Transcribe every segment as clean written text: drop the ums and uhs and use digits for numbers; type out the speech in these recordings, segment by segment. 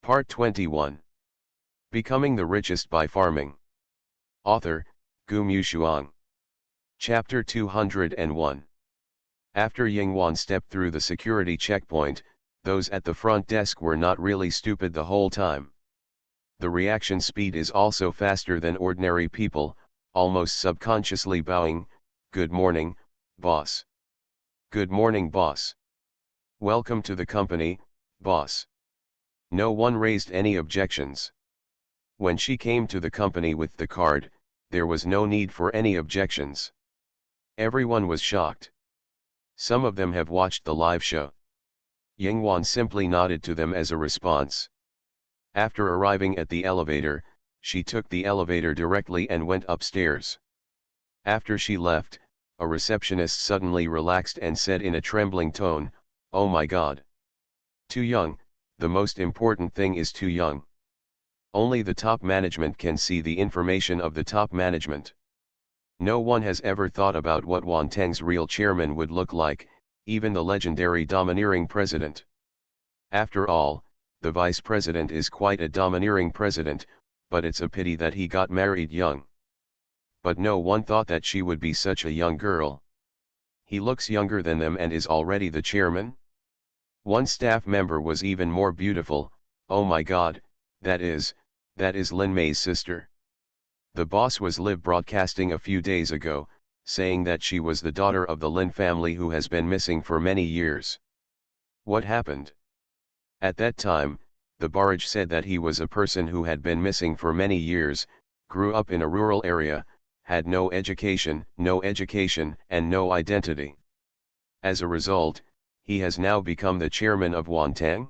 Part 21. Becoming the Richest by Farming. Author, Gu Mushuang. Chapter 201. After Yingwan stepped through the security checkpoint, those at the front desk were not really stupid the whole time. The reaction speed is also faster than ordinary people, almost subconsciously bowing. "Good morning, boss." "Good morning, boss." "Welcome to the company, boss." No one raised any objections. When she came to the company with the card, there was no need for any objections. Everyone was shocked. Some of them have watched the live show. Yingwan simply nodded to them as a response. After arriving at the elevator, she took the elevator directly and went upstairs. After she left, a receptionist suddenly relaxed and said in a trembling tone, "Oh my God. Too young, the most important thing is too young. Only the top management can see the information of the top management. No one has ever thought about what Wanteng's real chairman would look like, even the legendary domineering president. After all, the vice president is quite a domineering president, but it's a pity that he got married young. But no one thought that she would be such a young girl. He looks younger than them and is already the chairman?" One staff member was even more beautiful. "Oh my God, that is Lin Mei's sister." The boss was live broadcasting a few days ago, saying that she was the daughter of the Lin family who has been missing for many years. What happened? At that time, the barrage said that he was a person who had been missing for many years, grew up in a rural area, had no education and no identity. As a result, he has now become the chairman of Wanteng?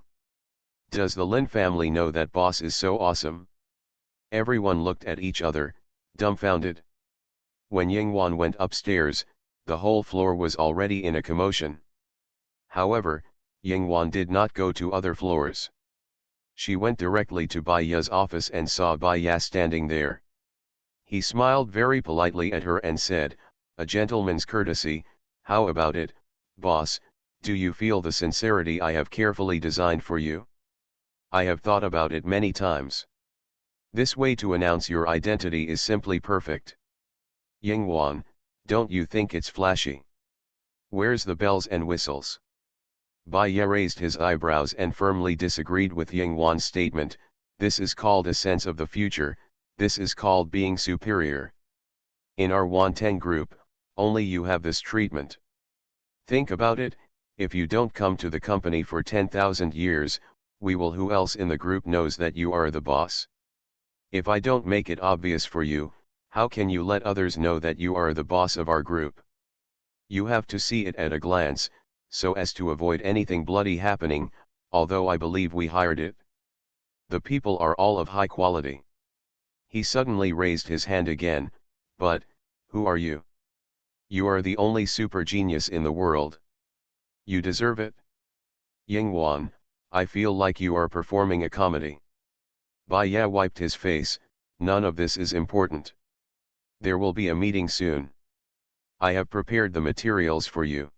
Does the Lin family know that boss is so awesome? Everyone looked at each other, dumbfounded. When Yingwan went upstairs, the whole floor was already in a commotion. However, Yingwan did not go to other floors. She went directly to Bai Ya's office and saw Bai Ya standing there. He smiled very politely at her and said, "A gentleman's courtesy, how about it, boss? Do you feel the sincerity I have carefully designed for you? I have thought about it many times. This way to announce your identity is simply perfect. Yingwan, don't you think it's flashy? Where's the bells and whistles?" Bai Ya raised his eyebrows and firmly disagreed with Yingwan's statement. "This is called a sense of the future, this is called being superior. In our Wanteng group, only you have this treatment. Think about it, if you don't come to the company for 10,000 years, who else in the group knows that you are the boss? If I don't make it obvious for you, how can you let others know that you are the boss of our group? You have to see it at a glance, so as to avoid anything bloody happening, although I believe we hired it. The people are all of high quality." He suddenly raised his hand again. "But, who are you? You are the only super genius in the world. You deserve it." "Yingwan, I feel like you are performing a comedy." Bai Ya wiped his face. "None of this is important. There will be a meeting soon. I have prepared the materials for you.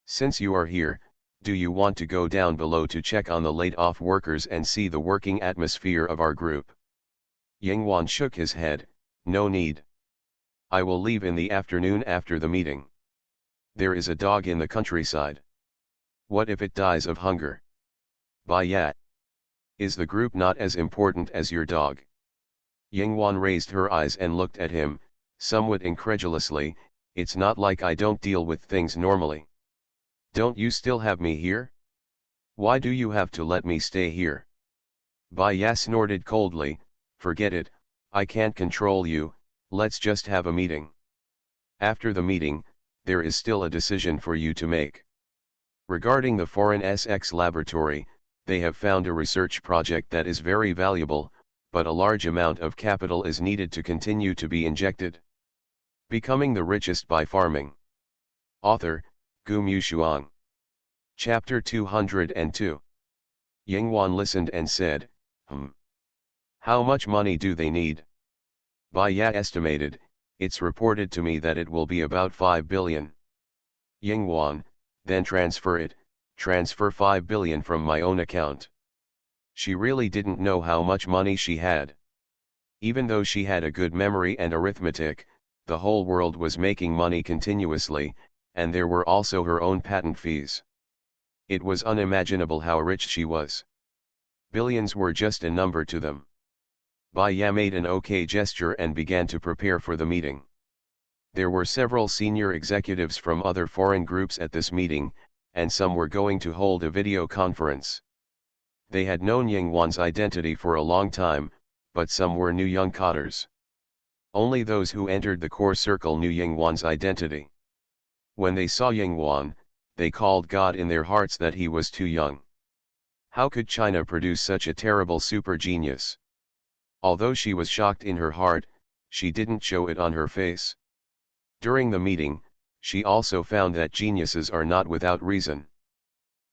Since you are here, do you want to go down below to check on the laid-off workers and see the working atmosphere of our group?" Yingwan shook his head. "No need. I will leave in the afternoon after the meeting. There is a dog in the countryside. What if it dies of hunger?" "Bai Ya, is the group not as important as your dog?" Yingwan raised her eyes and looked at him, somewhat incredulously. "It's not like I don't deal with things normally. Don't you still have me here? Why do you have to let me stay here?" Bai Ya snorted coldly. "Forget it, I can't control you, let's just have a meeting. After the meeting, there is still a decision for you to make. Regarding the foreign SX laboratory, they have found a research project that is very valuable, but a large amount of capital is needed to continue to be injected. Becoming the Richest by Farming. Author, Gu Mushuang. Chapter 202. Yingwan listened and said, How much money do they need?" Bai Ya estimated, "It's reported to me that it will be about 5 billion. Yingwan, then transfer 5 billion from my own account." She really didn't know how much money she had. Even though she had a good memory and arithmetic, the whole world was making money continuously, and there were also her own patent fees. It was unimaginable how rich she was. Billions were just a number to them. Bai Ya made an okay gesture and began to prepare for the meeting. There were several senior executives from other foreign groups at this meeting, and some were going to hold a video conference. They had known Yingwan's identity for a long time, but some were new young cotters. Only those who entered the core circle knew Yingwan's identity. When they saw Yingwan, they called God in their hearts that he was too young. How could China produce such a terrible super genius? Although she was shocked in her heart, she didn't show it on her face. During the meeting, she also found that geniuses are not without reason.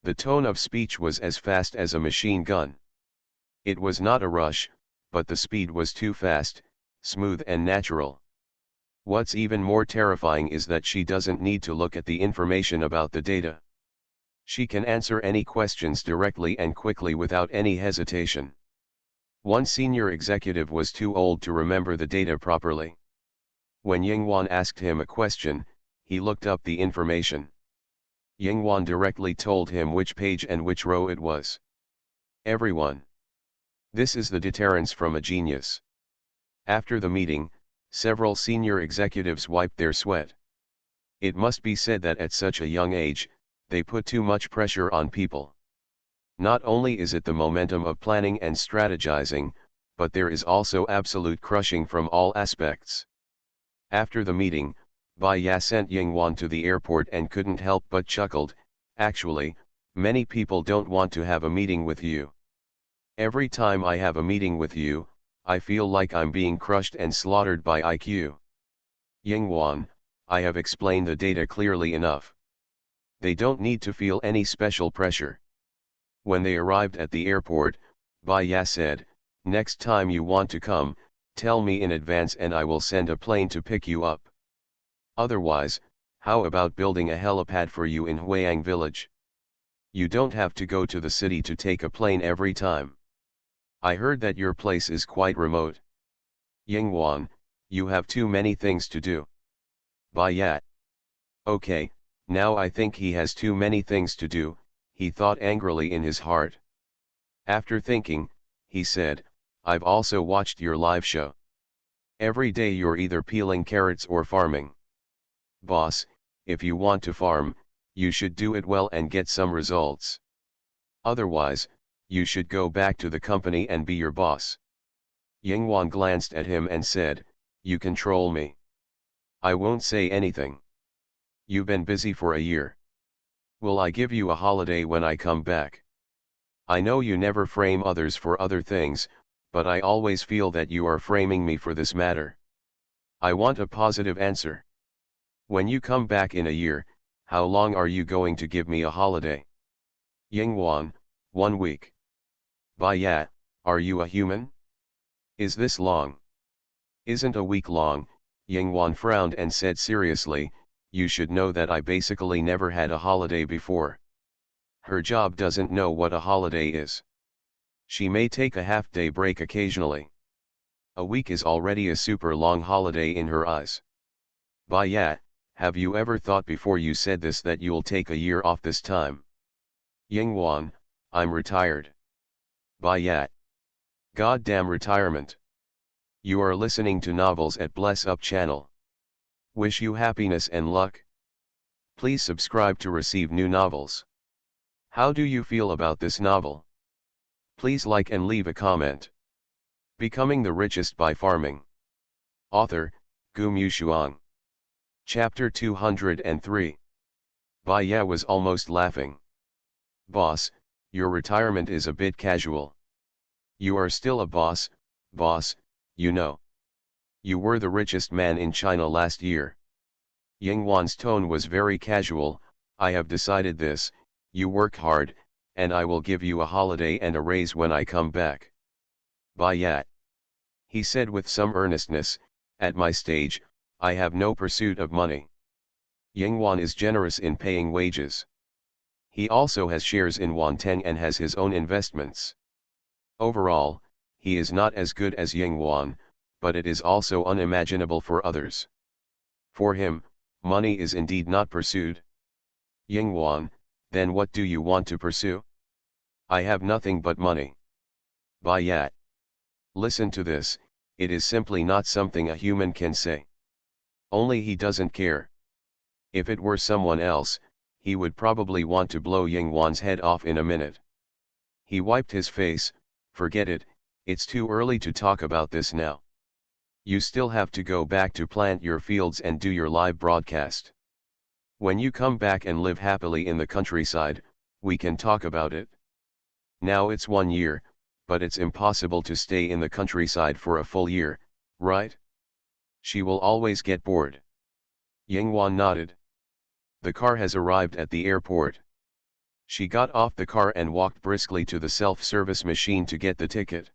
The tone of speech was as fast as a machine gun. It was not a rush, but the speed was too fast, smooth and natural. What's even more terrifying is that she doesn't need to look at the information about the data. She can answer any questions directly and quickly without any hesitation. One senior executive was too old to remember the data properly. When Yingwan asked him a question, he looked up the information. Yingwan directly told him which page and which row it was. Everyone. This is the deterrence from a genius. After the meeting, several senior executives wiped their sweat. It must be said that at such a young age, they put too much pressure on people. Not only is it the momentum of planning and strategizing, but there is also absolute crushing from all aspects. After the meeting, Bai Ya sent Yingwan to the airport and couldn't help but chuckled. Actually, many people don't want to have a meeting with you. Every time I have a meeting with you, I feel like I'm being crushed and slaughtered by IQ. Yingwan, I have explained the data clearly enough. They don't need to feel any special pressure. When they arrived at the airport, Bai Ya said, next time you want to come, tell me in advance and I will send a plane to pick you up. Otherwise, how about building a helipad for you in Huayang village? You don't have to go to the city to take a plane every time. I heard that your place is quite remote. Yingwan, you have too many things to do. Bai Ya. Okay, now I think he has too many things to do, he thought angrily in his heart. After thinking, he said, I've also watched your live show. Every day you're either peeling carrots or farming. Boss, if you want to farm, you should do it well and get some results. Otherwise, you should go back to the company and be your boss. Yingwan glanced at him and said, you control me. I won't say anything. You've been busy for a year. Will I give you a holiday when I come back? I know you never frame others for other things, but I always feel that you are framing me for this matter. I want a positive answer. When you come back in a year, how long are you going to give me a holiday? Yingwan, 1 week. Bai Ya, are you a human? Is this long? Isn't a week long? Yingwan frowned and said seriously, you should know that I basically never had a holiday before. Her job doesn't know what a holiday is. She may take a half-day break occasionally. A week is already a super long holiday in her eyes. Bai Ya, have you ever thought before you said this that you'll take a year off this time? Yingwan, I'm retired. Bai Ya. Goddamn retirement. You are listening to novels at Bless Up channel. Wish you happiness and luck. Please subscribe to receive new novels. How do you feel about this novel? Please like and leave a comment. Becoming the Richest by Farming. Author, Gu Mushuang. Chapter 203. Bai Ya was almost laughing. Boss, your retirement is a bit casual. You are still a boss, you know. You were the richest man in China last year. Yingwan's tone was very casual. I have decided this, you work hard, and I will give you a holiday and a raise when I come back. Bai Ya. He said with some earnestness, at my stage, I have no pursuit of money. Yingwan is generous in paying wages. He also has shares in Wanteng and has his own investments. Overall, he is not as good as Yingwan, but it is also unimaginable for others. For him, money is indeed not pursued. Yingwan, then what do you want to pursue? I have nothing but money. Bai Yat. Listen to this, it is simply not something a human can say. Only he doesn't care. If it were someone else, he would probably want to blow Yingwan's head off in a minute. He wiped his face. Forget it, it's too early to talk about this now. You still have to go back to plant your fields and do your live broadcast. When you come back and live happily in the countryside, we can talk about it. Now it's 1 year, but it's impossible to stay in the countryside for a full year, right? She will always get bored. Yingwan nodded. The car has arrived at the airport. She got off the car and walked briskly to the self-service machine to get the ticket.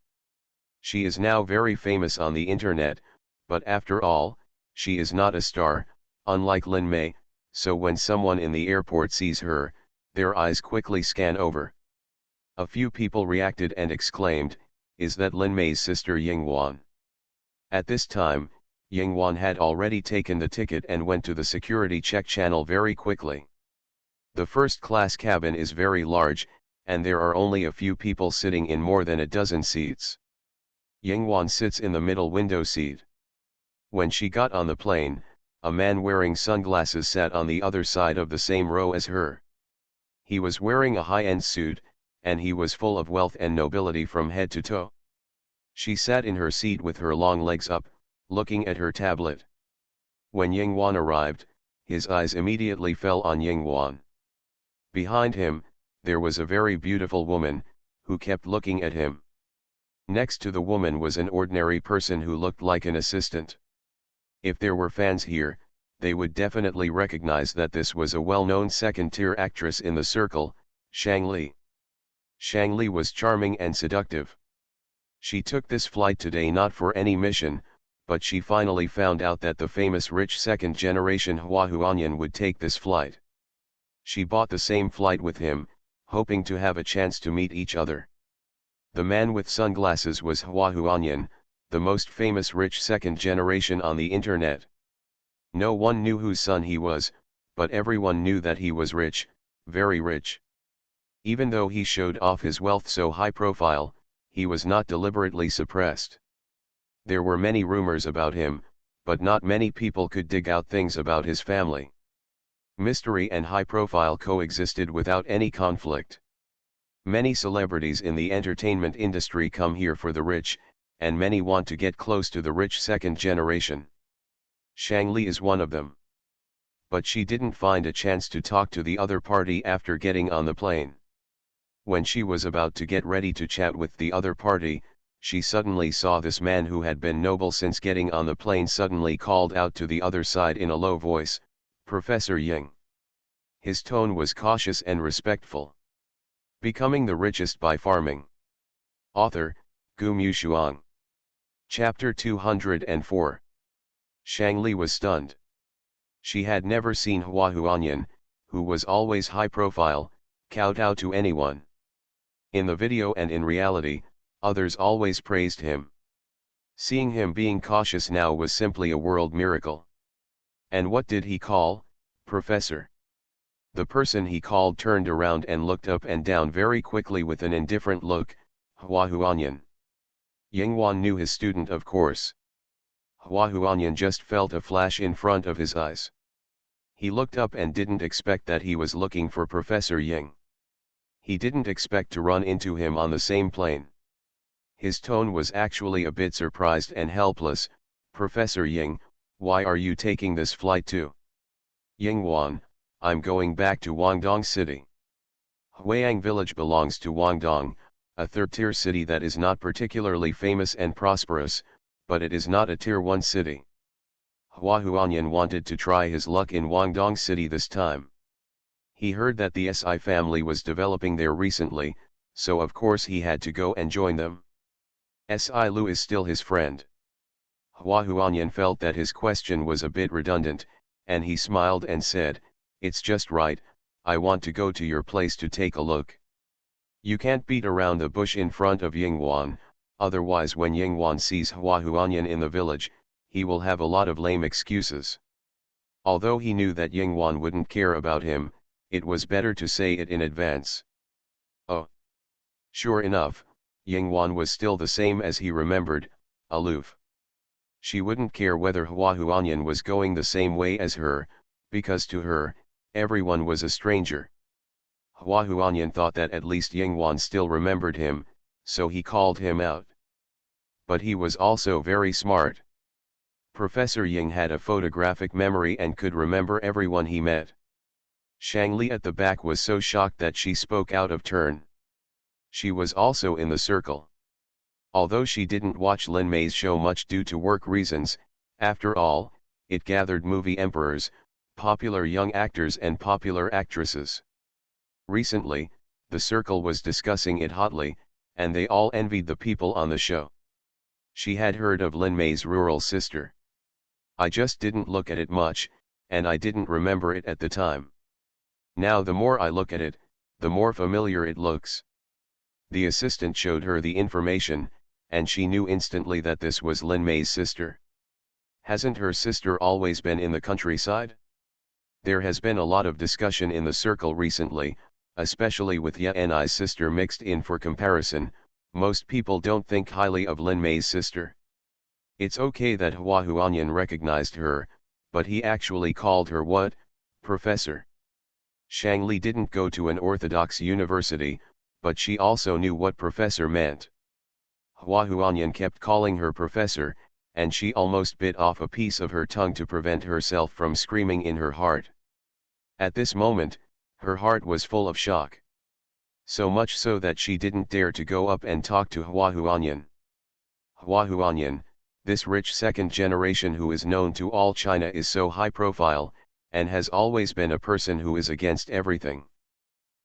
She is now very famous on the internet, but after all, she is not a star, unlike Lin Mei, so when someone in the airport sees her, their eyes quickly scan over. A few people reacted and exclaimed, "Is that Lin Mei's sister Yingwan?" At this time, Yingwan had already taken the ticket and went to the security check channel very quickly. The first-class cabin is very large, and there are only a few people sitting in more than a dozen seats. Yingwan sits in the middle window seat. When she got on the plane, a man wearing sunglasses sat on the other side of the same row as her. He was wearing a high-end suit, and he was full of wealth and nobility from head to toe. She sat in her seat with her long legs up, looking at her tablet. When Yingwan arrived, his eyes immediately fell on Yingwan. Behind him, there was a very beautiful woman, who kept looking at him. Next to the woman was an ordinary person who looked like an assistant. If there were fans here, they would definitely recognize that this was a well-known second-tier actress in the circle, Shang Li. Shang Li was charming and seductive. She took this flight today not for any mission, but she finally found out that the famous rich second-generation Hua Huanyan would take this flight. She bought the same flight with him, hoping to have a chance to meet each other. The man with sunglasses was Hua Huanyan, the most famous rich second generation on the internet. No one knew whose son he was, but everyone knew that he was rich, very rich. Even though he showed off his wealth so high profile, he was not deliberately suppressed. There were many rumors about him, but not many people could dig out things about his family. Mystery and high profile coexisted without any conflict. Many celebrities in the entertainment industry come here for the rich, and many want to get close to the rich second generation. Shang Li is one of them. But she didn't find a chance to talk to the other party after getting on the plane. When she was about to get ready to chat with the other party, she suddenly saw this man who had been noble since getting on the plane suddenly called out to the other side in a low voice, "Professor Ying." His tone was cautious and respectful. Becoming the Richest by Farming. Author, Gu Mushuang. Chapter 204. Shang Li was stunned. She had never seen Hua Huanyan, who was always high profile, kowtow to anyone. In the video and in reality, others always praised him. Seeing him being cautious now was simply a world miracle. And what did he call, Professor? The person he called turned around and looked up and down very quickly with an indifferent look, Hua Huanyan. Yingwan knew his student, of course. Hua Huanyan just felt a flash in front of his eyes. He looked up and didn't expect that he was looking for Professor Ying. He didn't expect to run into him on the same plane. His tone was actually a bit surprised and helpless. "Professor Ying, why are you taking this flight too?" "Yingwan, I'm going back to Guangdong City." Huayang Village belongs to Guangdong, a third-tier city that is not particularly famous and prosperous, but it is not a Tier 1 city. Hua Huanyan wanted to try his luck in Guangdong City this time. He heard that the Si family was developing there recently, so of course he had to go and join them. Si Lu is still his friend. Hua Huanyan felt that his question was a bit redundant, and he smiled and said, "It's just right, I want to go to your place to take a look." You can't beat around the bush in front of Yinghuan, otherwise when Yinghuan sees Hua Huanyan in the village, he will have a lot of lame excuses. Although he knew that Yinghuan wouldn't care about him, it was better to say it in advance. Oh. Sure enough, Yinghuan was still the same as he remembered, aloof. She wouldn't care whether Hua Huanyan was going the same way as her, because to her, everyone was a stranger. Hua Huanyan thought that at least Yinghuan still remembered him, so he called him out. But he was also very smart. Professor Ying had a photographic memory and could remember everyone he met. Shang Li at the back was so shocked that she spoke out of turn. She was also in the circle. Although she didn't watch Lin Mei's show much due to work reasons, after all, it gathered movie emperors, popular young actors and popular actresses. Recently, the circle was discussing it hotly, and they all envied the people on the show. She had heard of Lin Mei's rural sister. I just didn't look at it much, and I didn't remember it at the time. Now the more I look at it, the more familiar it looks. The assistant showed her the information, and she knew instantly that this was Lin Mei's sister. Hasn't her sister always been in the countryside? There has been a lot of discussion in the circle recently, especially with Ye-Ni's sister mixed in for comparison. Most people don't think highly of Lin Mei's sister. It's okay that Hua Huanyan recognized her, but he actually called her what? Professor. Shang Li didn't go to an orthodox university, but she also knew what professor meant. Hua Huanyan kept calling her professor, and she almost bit off a piece of her tongue to prevent herself from screaming in her heart. At this moment, her heart was full of shock. So much so that she didn't dare to go up and talk to Hua Huanyan. Hua Huanyan, this rich second generation who is known to all China, is so high profile, and has always been a person who is against everything.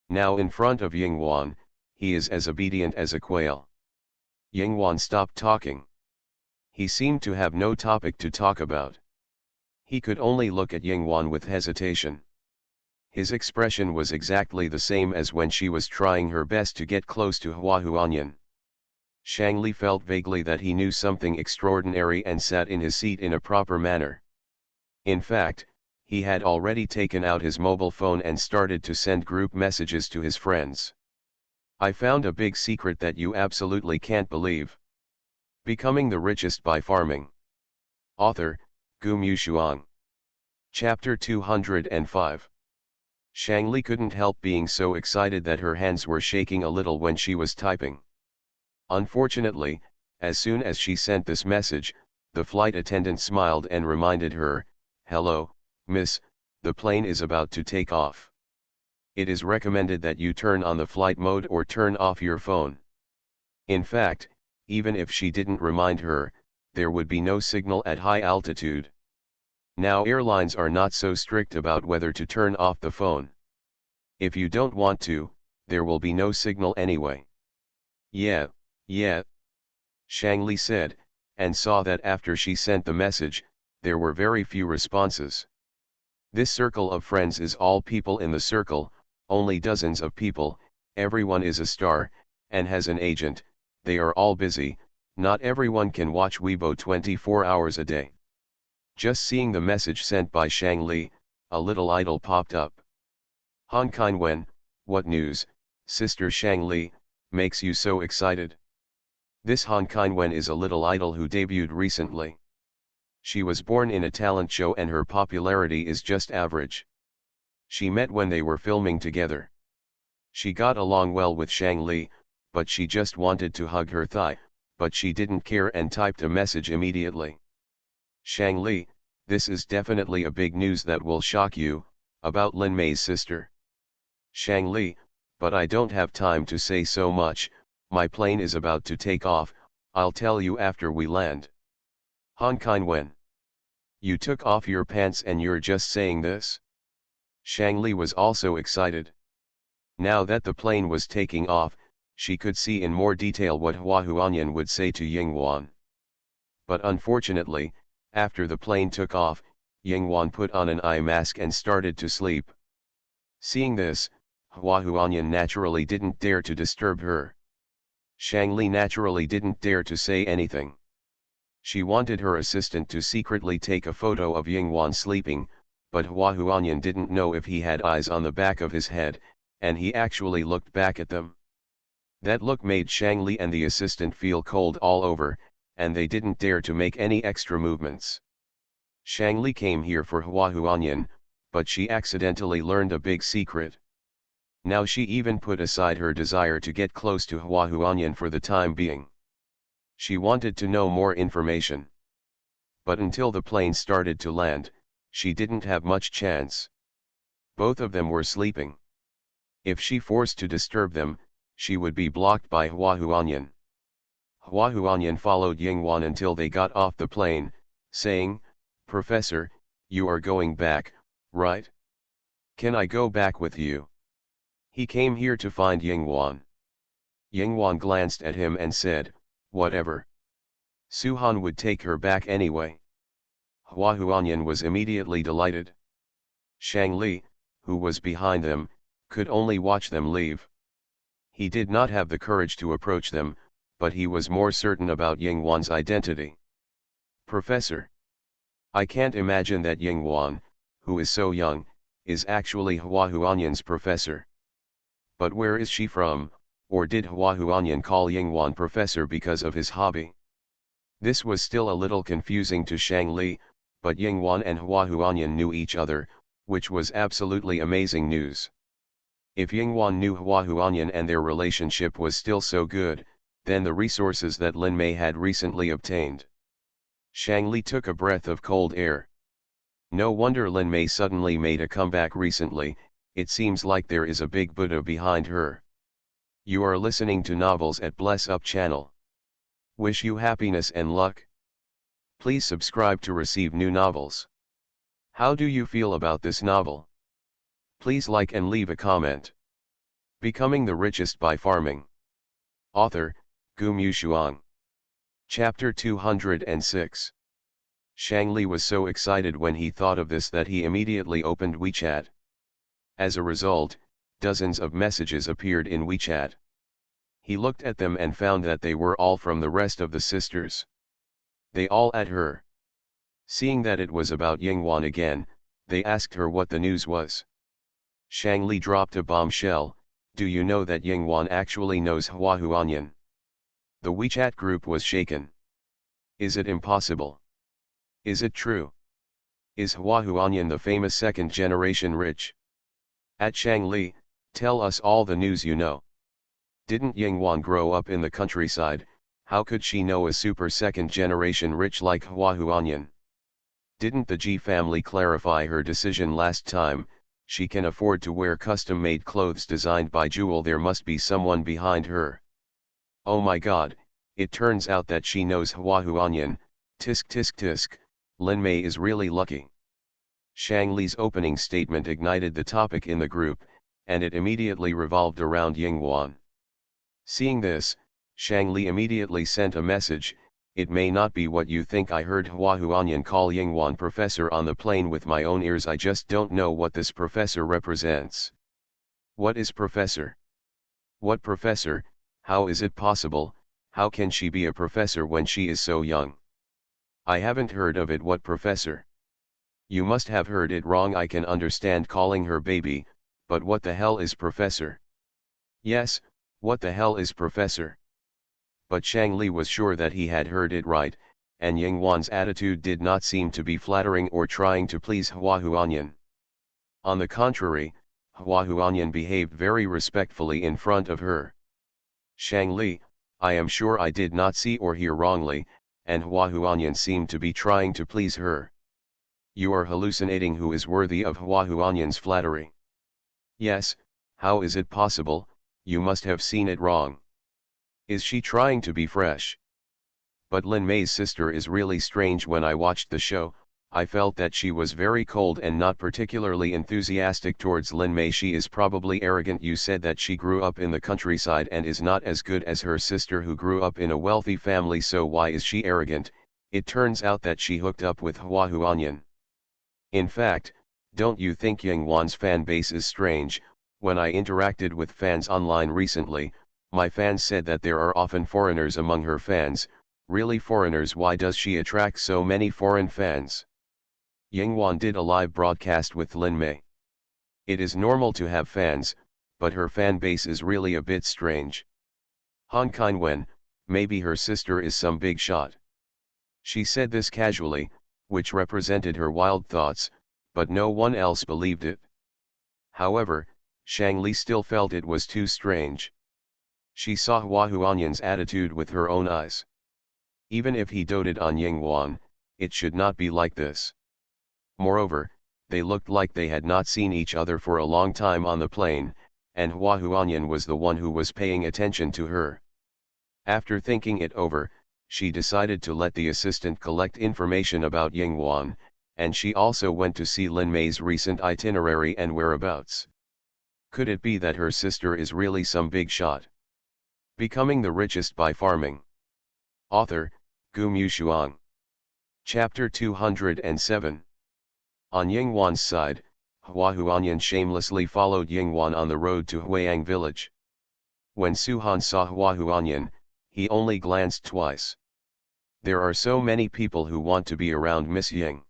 Now in front of Yinghuan, he is as obedient as a quail. Yinghuan stopped talking. He seemed to have no topic to talk about. He could only look at Yinghuan with hesitation. His expression was exactly the same as when she was trying her best to get close to Hua Huanyan. Shang Li felt vaguely that he knew something extraordinary and sat in his seat in a proper manner. In fact, he had already taken out his mobile phone and started to send group messages to his friends. I found a big secret that you absolutely can't believe. Becoming the Richest by Farming. Author, Gu Mushuang. Chapter 205. Shang Li couldn't help being so excited that her hands were shaking a little when she was typing. Unfortunately, as soon as she sent this message, the flight attendant smiled and reminded her, "Hello, miss, the plane is about to take off. It is recommended that you turn on the flight mode or turn off your phone." In fact, even if she didn't remind her, there would be no signal at high altitude. Now airlines are not so strict about whether to turn off the phone. If you don't want to, there will be no signal anyway. Yeah. Shang Li said, and saw that after she sent the message, there were very few responses. This circle of friends is all people in the circle, only dozens of people, everyone is a star, and has an agent. They are all busy, not everyone can watch Weibo 24 hours a day. Just seeing the message sent by Shang Li, a little idol popped up. Han Kaiwen, what news, Sister Shang Li, makes you so excited? This Han Kaiwen is a little idol who debuted recently. She was born in a talent show and her popularity is just average. She met when they were filming together. She got along well with Shang Li, but she just wanted to hug her thigh, but she didn't care and typed a message immediately. Shang Li, this is definitely a big news that will shock you, about Lin Mei's sister. Shang Li, but I don't have time to say so much, my plane is about to take off, I'll tell you after we land. Han Kaiwen. You took off your pants and you're just saying this? Shang Li was also excited. Now that the plane was taking off, she could see in more detail what Hua Huanyan would say to Yinghuan. But unfortunately, after the plane took off, Yinghuan put on an eye mask and started to sleep. Seeing this, Hua Huanyan naturally didn't dare to disturb her. Shang Li naturally didn't dare to say anything. She wanted her assistant to secretly take a photo of Yingwan sleeping, but Hua Huanyan didn't know if he had eyes on the back of his head, and he actually looked back at them. That look made Shang Li and the assistant feel cold all over, and they didn't dare to make any extra movements. Shang Li came here for Hua Huanyan, but she accidentally learned a big secret. Now she even put aside her desire to get close to Hua Huanyan for the time being. She wanted to know more information. But until the plane started to land, she didn't have much chance. Both of them were sleeping. If she forced to disturb them, she would be blocked by Hua Huanyan. Hua Huanyan followed Yingwan until they got off the plane, saying, "Professor, you are going back, right? Can I go back with you?" He came here to find Yingwan. Yingwan glanced at him and said, "Whatever. Suhan would take her back anyway." Hua Huanyan was immediately delighted. Shang Li, who was behind them, could only watch them leave. He did not have the courage to approach them, but he was more certain about Yingwan's identity. "Professor, I can't imagine that Yingwan, who is so young, is actually Hua Huanyan's professor. But where is she from, or did Hua Huanyan call Yingwan professor because of his hobby?" This was still a little confusing to Shang Li, but Yingwan and Hua Huanyan knew each other, which was absolutely amazing news. If Yingwan knew Hua Huanyan and their relationship was still so good, then the resources that Lin Mei had recently obtained. Shang Li took a breath of cold air. No wonder Lin Mei suddenly made a comeback recently, it seems like there is a big Buddha behind her. You are listening to Novels at Bless Up channel. Wish you happiness and luck. Please subscribe to receive new novels. How do you feel about this novel? Please like and leave a comment. Becoming the Richest by Farming. Author, Gu Mushuang. Chapter 206. Shang Li was so excited when he thought of this that he immediately opened WeChat. As a result, dozens of messages appeared in WeChat. He looked at them and found that they were all from the rest of the sisters. They all at her. Seeing that it was about Yingwan again, they asked her what the news was. Shang Li dropped a bombshell. "Do you know that Yingwan actually knows Hua Huanyan?" The WeChat group was shaken. Is it impossible? Is it true? Is Hua Huanyan the famous second-generation rich? At Shang Li, tell us all the news you know. Didn't Yingwan grow up in the countryside? How could she know a super second-generation rich like Hua Huanyan? Didn't the Ji family clarify her decision last time? She can afford to wear custom-made clothes designed by Jewel. There must be someone behind her. Oh my god, it turns out that she knows Hua Huanyan. Tisk tisk tisk, Lin Mei is really lucky. Shang Li's opening statement ignited the topic in the group, and it immediately revolved around Yingwan. Seeing this, Shang Li immediately sent a message. "It may not be what you think. I heard Hua Huanyan call Yingwan professor on the plane with my own ears. I just don't know what this professor represents." "What is professor? What professor? How is it possible? How can she be a professor when she is so young? I haven't heard of it. What professor?" "You must have heard it wrong. I can understand calling her baby, but what the hell is professor?" "Yes, what the hell is professor?" But Shang Li was sure that he had heard it right, and Yingwan's attitude did not seem to be flattering or trying to please Hua Huanyan. On the contrary, Hua Huanyan behaved very respectfully in front of her. "Shang Li, I am sure I did not see or hear wrongly," and Hua Huanyan seemed to be trying to please her. "You are hallucinating. Who is worthy of Hua Huanyan's flattery?" "Yes, how is it possible? You must have seen it wrong. Is she trying to be fresh? But Lin Mei's sister is really strange. When I watched the show, I felt that she was very cold and not particularly enthusiastic towards Lin Mei. She is probably arrogant. You said that she grew up in the countryside and is not as good as her sister who grew up in a wealthy family. So why is she arrogant? It turns out that she hooked up with Hua Huanyan. In fact, don't you think Yingwan's fan base is strange? When I interacted with fans online recently, my fans said that there are often foreigners among her fans. Really foreigners? Why does she attract so many foreign fans? Yingwan did a live broadcast with Lin Mei. It is normal to have fans, but her fan base is really a bit strange. Han Qinwen, maybe her sister is some big shot. She said this casually, which represented her wild thoughts, but no one else believed it. However, Shang Li still felt it was too strange. She saw Hua Huanyan's attitude with her own eyes. Even if he doted on Yingwan, it should not be like this. Moreover, they looked like they had not seen each other for a long time on the plane, and Hua Huanyan was the one who was paying attention to her. After thinking it over, she decided to let the assistant collect information about Yingwan, and she also went to see Lin Mei's recent itinerary and whereabouts. Could it be that her sister is really some big shot? Becoming the Richest by Farming. Author, Gu Mushuang. Chapter 207. On Yingwan's side, Hua Huanyan shamelessly followed Yingwan on the road to Huiyang village. When Suhan saw Hua Huanyan, he only glanced twice. There are so many people who want to be around Miss Ying.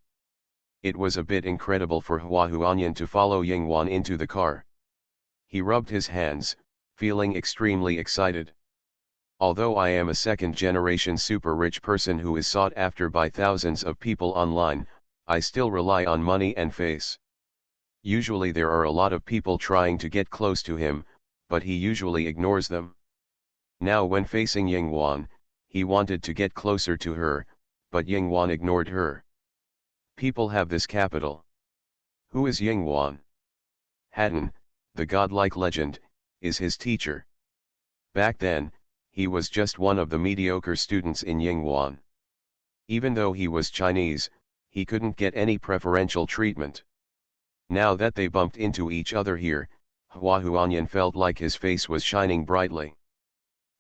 It was a bit incredible for Hua Huanyan to follow Yingwan into the car. He rubbed his hands, feeling extremely excited. Although I am a second-generation super-rich person who is sought after by thousands of people online, I still rely on money and face. Usually there are a lot of people trying to get close to him, but he usually ignores them. Now when facing Yingwan, he wanted to get closer to her, but Yingwan ignored her. People have this capital. Who is Yingwan? Hatton, the godlike legend, is his teacher. Back then, he was just one of the mediocre students in Yingwan. Even though he was Chinese, he couldn't get any preferential treatment. Now that they bumped into each other here, Hua Huanyan felt like his face was shining brightly.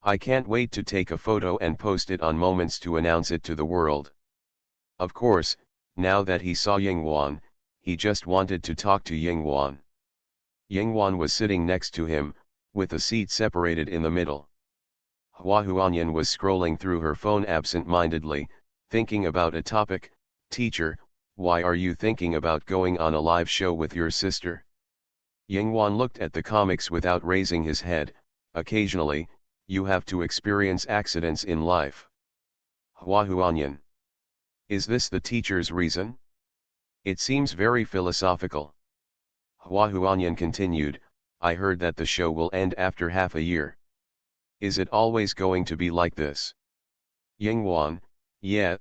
I can't wait to take a photo and post it on Moments to announce it to the world. Of course, now that he saw Yingwan, he just wanted to talk to Yingwan. Yingwan was sitting next to him, with a seat separated in the middle. Hua Huanyan was scrolling through her phone absent-mindedly, thinking about a topic. Teacher, why are you thinking about going on a live show with your sister? Yingwan looked at the comics without raising his head. Occasionally, you have to experience accidents in life. Hua Huanyan. Is this the teacher's reason? It seems very philosophical. Hua Huanyan continued, I heard that the show will end after half a year. Is it always going to be like this? Yingwan, yeah.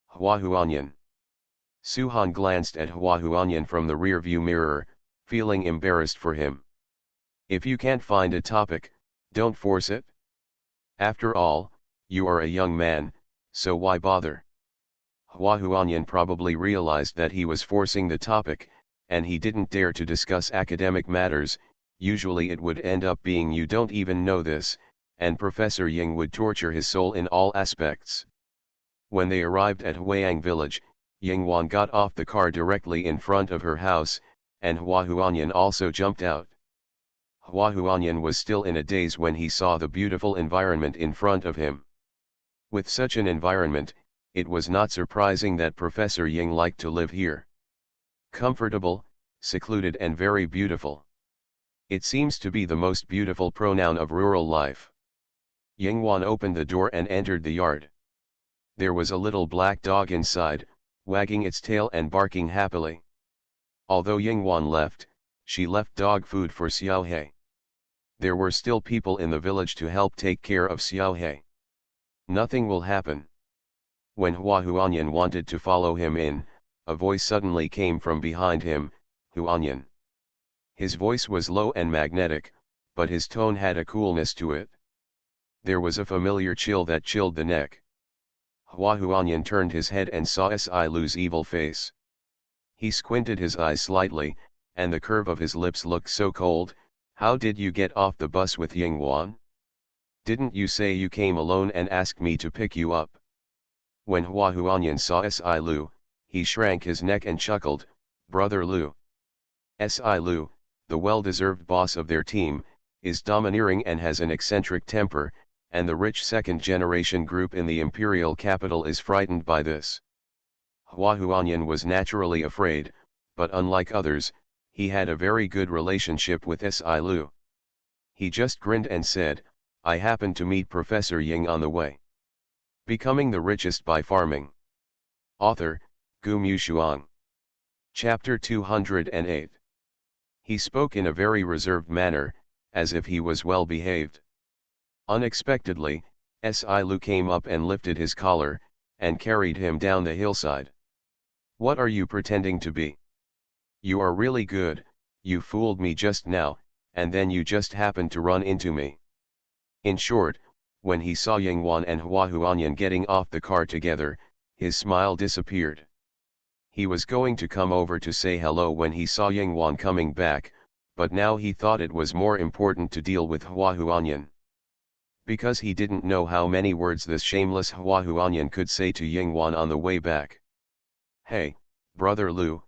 Hua Huanyan. Suhan glanced at Hua Huanyan from the rearview mirror, feeling embarrassed for him. If you can't find a topic, don't force it. After all, you are a young man, so why bother? Hua Huanyan probably realized that he was forcing the topic, and he didn't dare to discuss academic matters. Usually it would end up being you don't even know this, and Professor Ying would torture his soul in all aspects. When they arrived at Huiyang village, Yingwan got off the car directly in front of her house, and Hua Huanyan also jumped out. Hua Huanyan was still in a daze when he saw the beautiful environment in front of him. With such an environment, it was not surprising that Professor Ying liked to live here. Comfortable, secluded and very beautiful. It seems to be the most beautiful pronoun of rural life. Yingwan opened the door and entered the yard. There was a little black dog inside, wagging its tail and barking happily. Although Yingwan left, she left dog food for Xiaohe. There were still people in the village to help take care of Xiaohe. Nothing will happen. When Hua Huanyan wanted to follow him in, a voice suddenly came from behind him, Huanyan. His voice was low and magnetic, but his tone had a coolness to it. There was a familiar chill that chilled the neck. Hua Huanyan turned his head and saw Si Lu's evil face. He squinted his eyes slightly, and the curve of his lips looked so cold. How did you get off the bus with Yingwan? Didn't you say you came alone and asked me to pick you up? When Hua Huanyan saw Si Lu, he shrank his neck and chuckled, Brother Lu. Si Lu, the well-deserved boss of their team, is domineering and has an eccentric temper, and the rich second-generation group in the imperial capital is frightened by this. Hua Huanyan was naturally afraid, but unlike others, he had a very good relationship with Si Lu. He just grinned and said, "I happened to meet Professor Ying on the way." Becoming the Richest by Farming. Author, Gu Mushuang. Chapter 208. He spoke in a very reserved manner, as if he was well behaved. Unexpectedly, Si Lu came up and lifted his collar, and carried him down the hillside. "What are you pretending to be? You are really good, you fooled me just now, and then you just happened to run into me." In short, when he saw Yingwan and Hua Huanyan getting off the car together, his smile disappeared. He was going to come over to say hello when he saw Yingwan coming back, but now he thought it was more important to deal with Hua Huanyan. Because he didn't know how many words this shameless Hua Huanyan could say to Yingwan on the way back. "Hey, Brother Lu,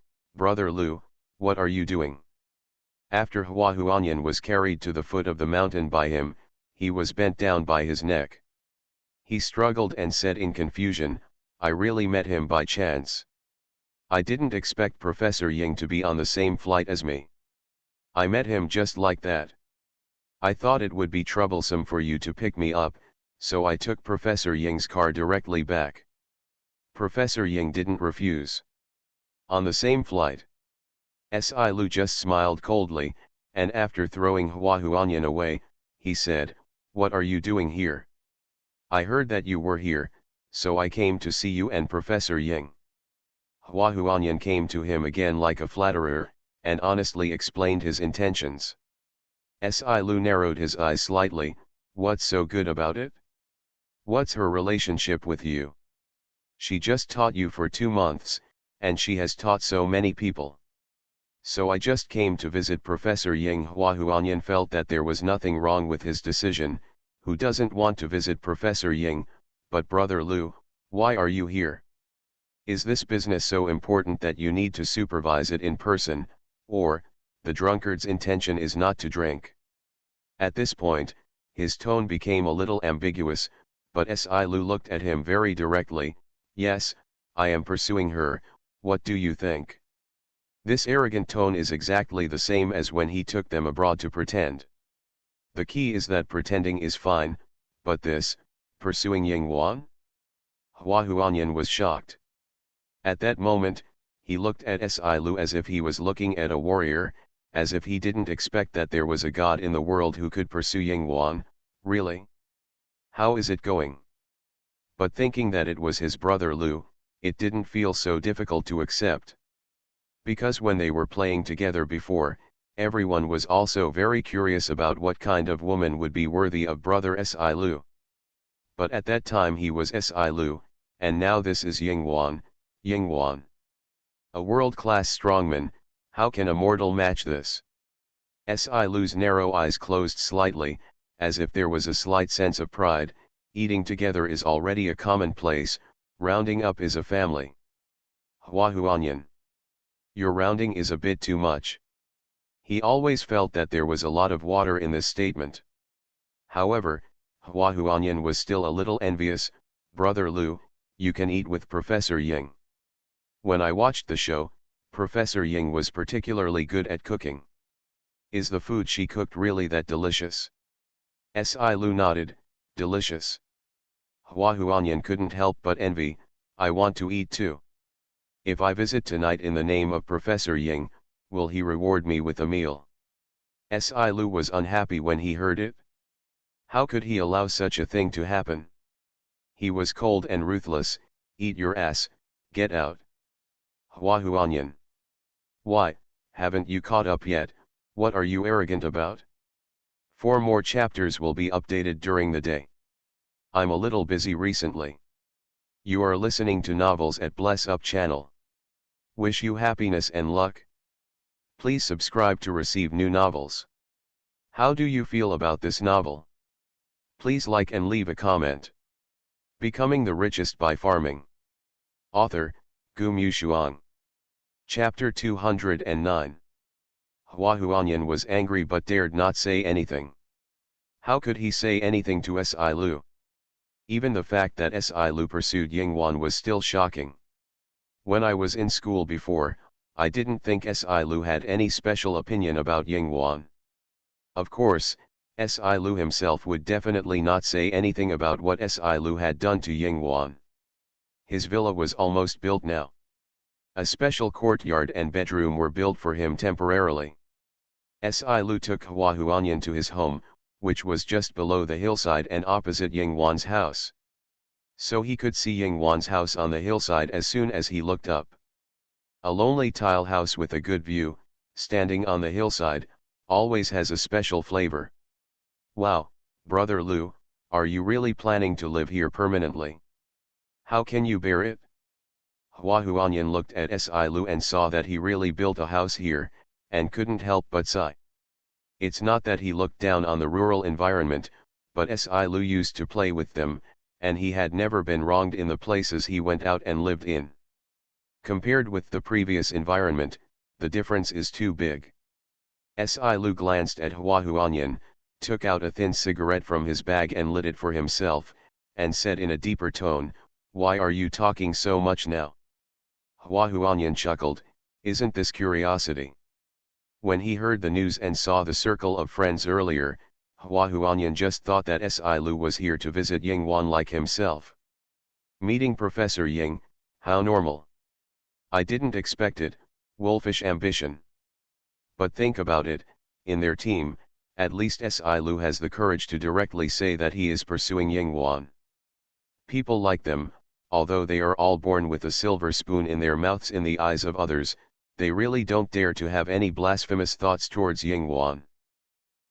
what are you doing?" After Hua Huanyan was carried to the foot of the mountain by him, he was bent down by his neck. He struggled and said in confusion, "I really met him by chance. I didn't expect Professor Ying to be on the same flight as me. I met him just like that. I thought it would be troublesome for you to pick me up, so I took Professor Ying's car directly back." Professor Ying didn't refuse. On the same flight. Si Lu just smiled coldly, and after throwing Hua Huanyan away, he said, "What are you doing here? I heard that you were here, so I came to see you and Professor Ying." Hua Huanyan came to him again like a flatterer, and honestly explained his intentions. Si Lu narrowed his eyes slightly. "What's so good about it? What's her relationship with you? She just taught you for 2 months, and she has taught so many people. So I just came to visit Professor Ying." Hua Huanyan felt that there was nothing wrong with his decision. Who doesn't want to visit Professor Ying? But Brother Lu, why are you here? Is this business so important that you need to supervise it in person, or, the drunkard's intention is not to drink? At this point, his tone became a little ambiguous, but Si Lu looked at him very directly. "Yes, I am pursuing her, what do you think?" This arrogant tone is exactly the same as when he took them abroad to pretend. The key is that pretending is fine, but this, pursuing Yingwan? Hua Huanyan was shocked. At that moment, he looked at Si Lu as if he was looking at a warrior, as if he didn't expect that there was a god in the world who could pursue Yingwan. Really? How is it going? But thinking that it was his brother Lu, it didn't feel so difficult to accept. Because when they were playing together before, everyone was also very curious about what kind of woman would be worthy of brother Si Lu. But at that time he was Si Lu, and now this is Yingwan. A world-class strongman, how can a mortal match this? Si Lu's narrow eyes closed slightly, as if there was a slight sense of pride. Eating together is already a commonplace, rounding up is a family. Hua Huanyan. Your rounding is a bit too much. He always felt that there was a lot of water in this statement. However, Hua Huanyan was still a little envious. Brother Lu, you can eat with Professor Ying. When I watched the show, Professor Ying was particularly good at cooking. Is the food she cooked really that delicious? Si Lu nodded. Delicious. Hua Huanyan couldn't help but envy. I want to eat too. If I visit tonight in the name of Professor Ying, will he reward me with a meal? Si Lu was unhappy when he heard it. How could he allow such a thing to happen? He was cold and ruthless. Eat your ass, get out. Hua Huanyan. Why, haven't you caught up yet? What are you arrogant about? 4 more chapters will be updated during the day. I'm a little busy recently. You are listening to Novels at Bless Up channel. Wish you happiness and luck. Please subscribe to receive new novels. How do you feel about this novel? Please like and leave a comment. Becoming the Richest by Farming. Author, Gu Mushuang. Chapter 209. Hua Huanyan was angry but dared not say anything. How could he say anything to Si Lu? Even the fact that Si Lu pursued Yingwan was still shocking. When I was in school before, I didn't think Si Lu had any special opinion about Yingwan. Of course, Si Lu himself would definitely not say anything about what Si Lu had done to Yingwan. His villa was almost built now. A special courtyard and bedroom were built for him temporarily. Si Lu took Hua Huanyan to his home, which was just below the hillside and opposite Yingwan's house. So he could see Yingwan's house on the hillside as soon as he looked up. A lonely tile house with a good view, standing on the hillside, always has a special flavor. Wow, Brother Lu, are you really planning to live here permanently? How can you bear it? Hua Huanyan looked at Si Lu and saw that he really built a house here, and couldn't help but sigh. It's not that he looked down on the rural environment, but Si Lu used to play with them, and he had never been wronged in the places he went out and lived in. Compared with the previous environment, the difference is too big. Si Lu glanced at Hua Huanyan, took out a thin cigarette from his bag and lit it for himself, and said in a deeper tone, "Why are you talking so much now?" Hua Huanyan chuckled, "Isn't this curiosity?" When he heard the news and saw the circle of friends earlier, Hua Huanyan just thought that Si Lu was here to visit Yingwan like himself. Meeting Professor Ying, how normal. I didn't expect it, wolfish ambition. But think about it, in their team, at least Si Lu has the courage to directly say that he is pursuing Yingwan. People like them, although they are all born with a silver spoon in their mouths in the eyes of others, they really don't dare to have any blasphemous thoughts towards Yingwan.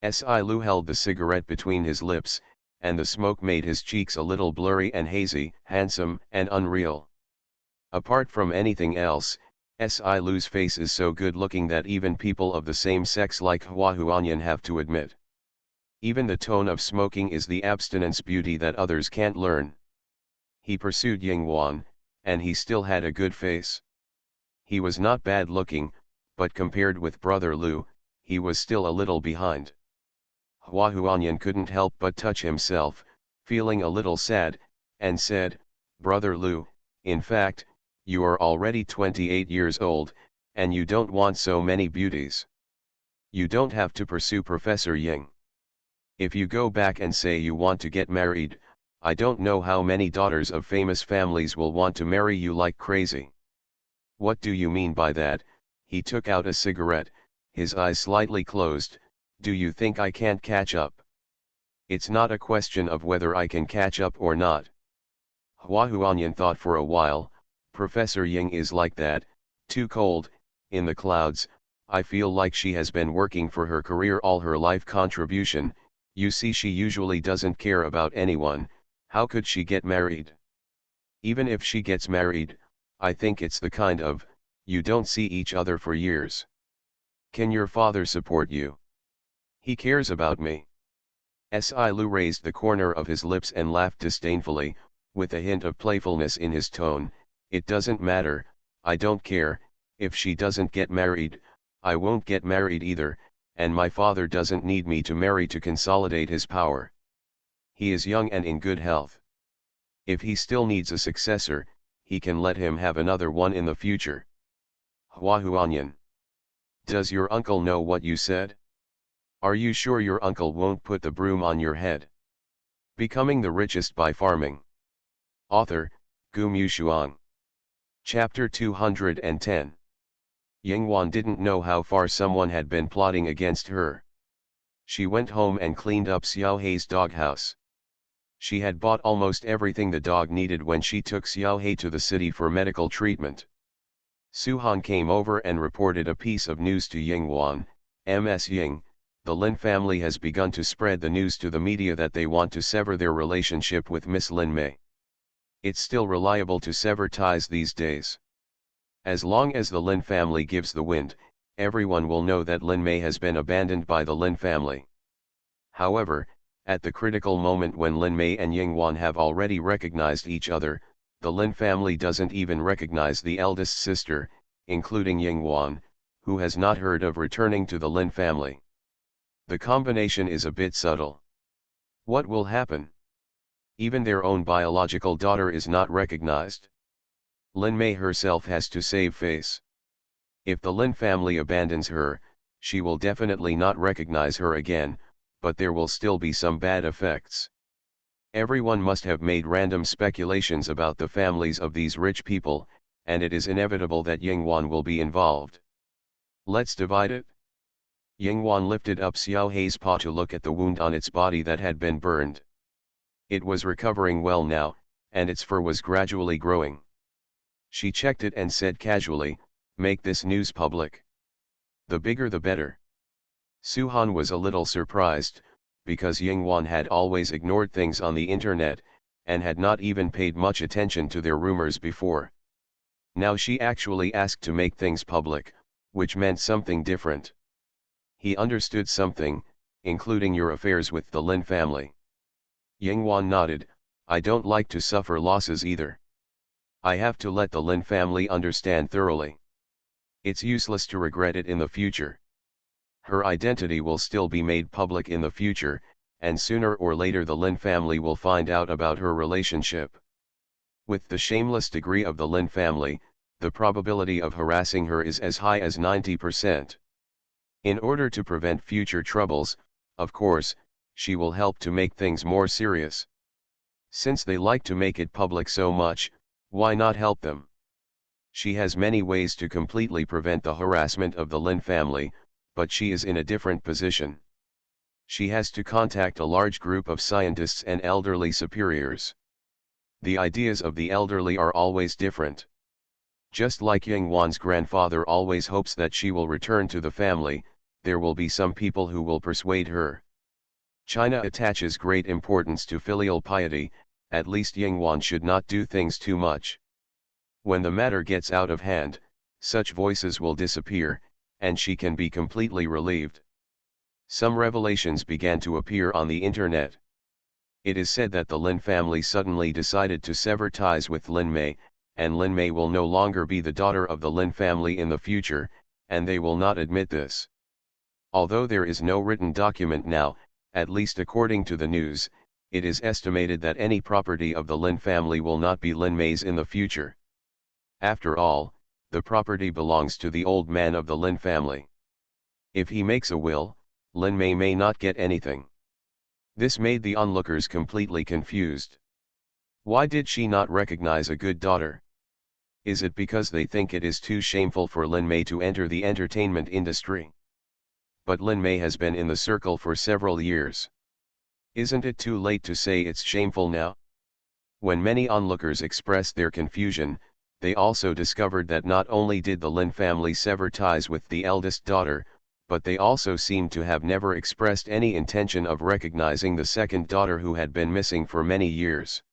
Si Lu held the cigarette between his lips, and the smoke made his cheeks a little blurry and hazy, handsome and unreal. Apart from anything else, Si Lu's face is so good looking that even people of the same sex like Hua Huanyan have to admit. Even the tone of smoking is the abstinence beauty that others can't learn. He pursued Yingwan, and he still had a good face. He was not bad looking, but compared with Brother Lu, he was still a little behind. Hua Huanyan couldn't help but touch himself, feeling a little sad, and said, "Brother Lu, in fact, you are already 28 years old, and you don't want so many beauties. You don't have to pursue Professor Ying. If you go back and say you want to get married, I don't know how many daughters of famous families will want to marry you like crazy." "What do you mean by that?" He took out a cigarette, his eyes slightly closed. "Do you think I can't catch up?" "It's not a question of whether I can catch up or not." Hua Huanyan thought for a while. Professor Ying is like that, too cold, in the clouds. I feel like she has been working for her career all her life. Contribution, you see, she usually doesn't care about anyone. How could she get married? Even if she gets married, I think it's the kind of, you don't see each other for years. Can your father support you? He cares about me." Si Lu raised the corner of his lips and laughed disdainfully, with a hint of playfulness in his tone. "It doesn't matter, I don't care. If she doesn't get married, I won't get married either, and my father doesn't need me to marry to consolidate his power. He is young and in good health. If he still needs a successor, he can let him have another one in the future." Hua Huanyan: "Does your uncle know what you said? Are you sure your uncle won't put the broom on your head?" Becoming the Richest by Farming. Author, Gu Mushuang. Chapter 210. Yingwan didn't know how far someone had been plotting against her. She went home and cleaned up Xiao Hei's doghouse. She had bought almost everything the dog needed when she took Xiao Hei to the city for medical treatment. Suhan came over and reported a piece of news to Yingwan. "Ms. Ying, the Lin family has begun to spread the news to the media that they want to sever their relationship with Miss Lin Mei. It's still reliable to sever ties these days. As long as the Lin family gives the wind, everyone will know that Lin Mei has been abandoned by the Lin family. However, at the critical moment when Lin Mei and Yingwan have already recognized each other, the Lin family doesn't even recognize the eldest sister, including Yingwan, who has not heard of returning to the Lin family? The combination is a bit subtle. What will happen? Even their own biological daughter is not recognized. Lin Mei herself has to save face. If the Lin family abandons her, she will definitely not recognize her again, but there will still be some bad effects. Everyone must have made random speculations about the families of these rich people, and it is inevitable that Yingwan will be involved. Let's divide it. Yingwan lifted up Xiao Hei's paw to look at the wound on its body that had been burned. It was recovering well now, and its fur was gradually growing. She checked it and said casually, "Make this news public. The bigger the better." Suhan was a little surprised, because Yingwan had always ignored things on the internet, and had not even paid much attention to their rumors before. Now she actually asked to make things public, which meant something different. He understood something, including your affairs with the Lin family. Yingwan nodded. "I don't like to suffer losses either. I have to let the Lin family understand thoroughly. It's useless to regret it in the future. Her identity will still be made public in the future, and sooner or later the Lin family will find out about her relationship. With the shameless degree of the Lin family, the probability of harassing her is as high as 90%. In order to prevent future troubles, of course, she will help to make things more serious. Since they like to make it public so much, why not help them? She has many ways to completely prevent the harassment of the Lin family, but she is in a different position. She has to contact a large group of scientists and elderly superiors. The ideas of the elderly are always different. Just like Yingwan's grandfather always hopes that she will return to the family, there will be some people who will persuade her. China attaches great importance to filial piety, at least Yingwan should not do things too much. When the matter gets out of hand, such voices will disappear, and she can be completely relieved. Some revelations began to appear on the internet. It is said that the Lin family suddenly decided to sever ties with Lin Mei, and Lin Mei will no longer be the daughter of the Lin family in the future, and they will not admit this. Although there is no written document now, at least according to the news, it is estimated that any property of the Lin family will not be Lin Mei's in the future. After all, the property belongs to the old man of the Lin family. If he makes a will, Lin Mei may not get anything. This made the onlookers completely confused. Why did she not recognize a good daughter? Is it because they think it is too shameful for Lin Mei to enter the entertainment industry? But Lin Mei has been in the circle for several years. Isn't it too late to say it's shameful now? When many onlookers expressed their confusion, they also discovered that not only did the Lin family sever ties with the eldest daughter, but they also seemed to have never expressed any intention of recognizing the second daughter who had been missing for many years.